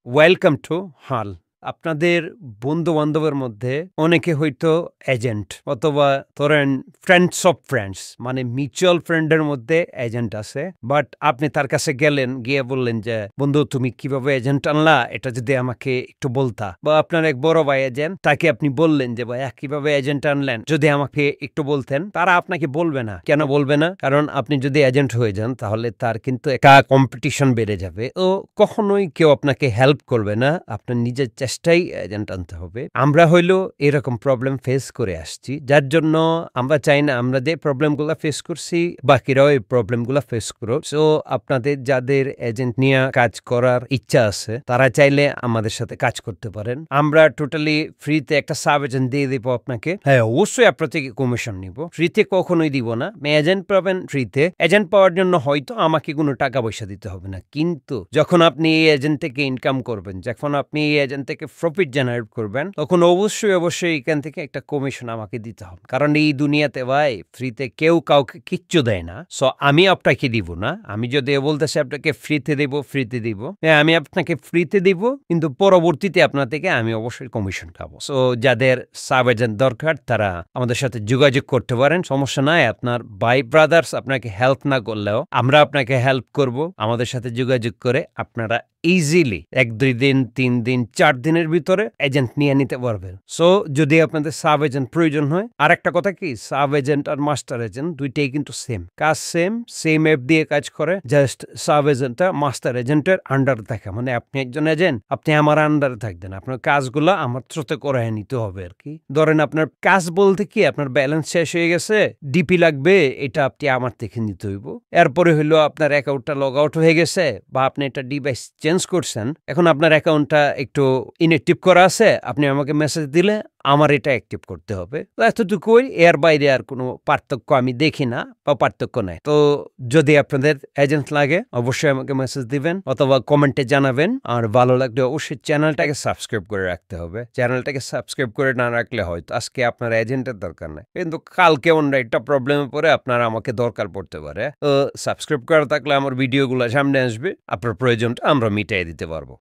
Welcome to হাল। আপনাদের বন্ধু-বান্ধবের মধ্যে অনেকে হয়তো এজেন্ট অথবা ধরেন ফ্রেন্ডস অফ ফ্রেন্ডস মানে মিউচুয়াল ফ্রেন্ডের মধ্যে এজেন্ট আছে। বাট আপনি তার কাছে গেলেন, গিয়ে বললেন যে, "বন্ধু তুমি কিভাবে এজেন্ট আনলা? এটা যদি আমাকে একটু বলতা।" বা আপনার এক বড় ভাই এজেন্ট, তাকে আপনি বললেন যে, "ভাইয়া কিভাবে এজেন্ট আনলেন? যদি আমাকে একটু বলতেন।" তারা আপনাকে বলবে না। কেন বলবে না? কারণ আপনি যদি এজেন্ট হয়ে যান তাহলে তার কিন্তু একটা কম্পিটিশন বেড়ে যাবে। ও কখনোই কেউ আপনাকে হেল্প করবে না। আপনার নিজের চেষ্টায় এজেন্ট আনতে হবে। আমরা হইলো এরকম প্রবলেম ফেস করে আসছি। যার জন্য আমরা চাই না আমরা যে প্রবলেমগুলা ফেস করছি বাকিরাও এই প্রবলেমগুলা ফেস করুক। সো আপনাদের যাদের এজেন্ট নিয়ে কাজ করার ইচ্ছা আছে তারা চাইলে আমাদের সাথে কাজ করতে পারেন। আমরা টোটালি ফ্রিতে একটা সাব এজেন্ট দিয়ে দিব আপনাকে। হ্যাঁ, অবশ্যই আপনার থেকে কমিশন নিব। ফ্রিতে কখনোই দিব না। এজেন্ট পাবেন ফ্রিতে। এজেন্ট পাওয়ার জন্য হয়তো আমাকে কোনো টাকা পয়সা দিতে হবে না। কিন্তু যখন আপনি এই এজেন্ট থেকে ইনকাম করবেন, যখন আপনি এই এজেন্ট থেকে প্রফিট জেনারেট করবেন, তখন অবশ্যই এখান থেকে একটা কমিশন আমাকে দিতে হবে। কারণ এই দুনিয়াতে ভাই ফ্রিতে কেউ কাউকে কিচ্ছু দেয় না। সো আমি আপনাকে দিব না। আমি যদি বলতেছি আপনাকে ফ্রিতে দিব। হ্যাঁ, আমি আপনাকে ফ্রিতে দিব, কিন্তু পরবর্তীতে আপনার থেকে আমি অবশ্যই কমিশন খাবো। সো যাদের সাব এজেন্ট দরকার তারা আমাদের সাথে যোগাযোগ করতে পারেন। সমস্যা নাই। আপনার ভাই ব্রাদার্স আপনাকে হেল্প না করলেও আমরা আপনাকে হেল্প করব। আমাদের সাথে যোগাযোগ করে আপনারা ইজিলি ১-২ দিন, ৩ দিন, ৪ দিনের ভিতরে এজেন্ট নিয়ে নিতে পারবেন। সো যদি আপনাদের সাব এজেন্ট প্রয়োজন হয়, আরেকটা কথা কি, সাব এজেন্ট আর মাস্টার এজেন্ট দুইটাই কিন্তু সেম কাজ, সেম অ্যাপ দিয়ে কাজ করে। জাস্ট সাব এজেন্টটা মাস্টার এজেন্টের আন্ডার থাকে। মানে আপনি একজন এজেন্ট, আপনি আমার আন্ডারে থাকবেন। আপনার কাজগুলো আমার থ্রুতে করায় নিতে হবে আর কি। ধরেন আপনার কাজ বলতে কি, আপনার ব্যালেন্স শেষ হয়ে গেছে, ডিপি লাগবে, এটা আপনি আমার থেকে নিতে হইব। এরপরে হইলো আপনার অ্যাকাউন্টটা লগ আউট হয়ে গেছে বা আপনি একটা ডিভাইস চেঞ্জ করছেন, এখন আপনার অ্যাকাউন্টটা একটু ইনঅ্যাক্টিভ করা আছে, আপনি আমাকে মেসেজ দিলে আমার এটা অ্যাক্টিভ করতে হবে। তো এতটুকুই, এর বাইরে আর কোনো পার্থক্য আমি দেখি না বা পার্থক্য নাই। তো যদি আপনাদের এজেন্ট লাগে অবশ্যই আমাকে মেসেজ দিবেন অথবা কমেন্টে জানাবেন। আর ভালো লাগলে অবশ্যই চ্যানেলটাকে সাবস্ক্রাইব করে রাখতে হবে। চ্যানেলটাকে সাবস্ক্রাইব করে না রাখলে হয়তো আজকে আপনার এজেন্টের দরকার নাই, কিন্তু কালকে অন্য একটা প্রবলেমে পড়ে আপনার আমাকে দরকার পড়তে পারে। সাবস্ক্রাইব করা থাকলে আমার ভিডিওগুলো সামনে আসবে, আপনার প্রয়োজনটা আমরা মিটাই দিতে পারবো।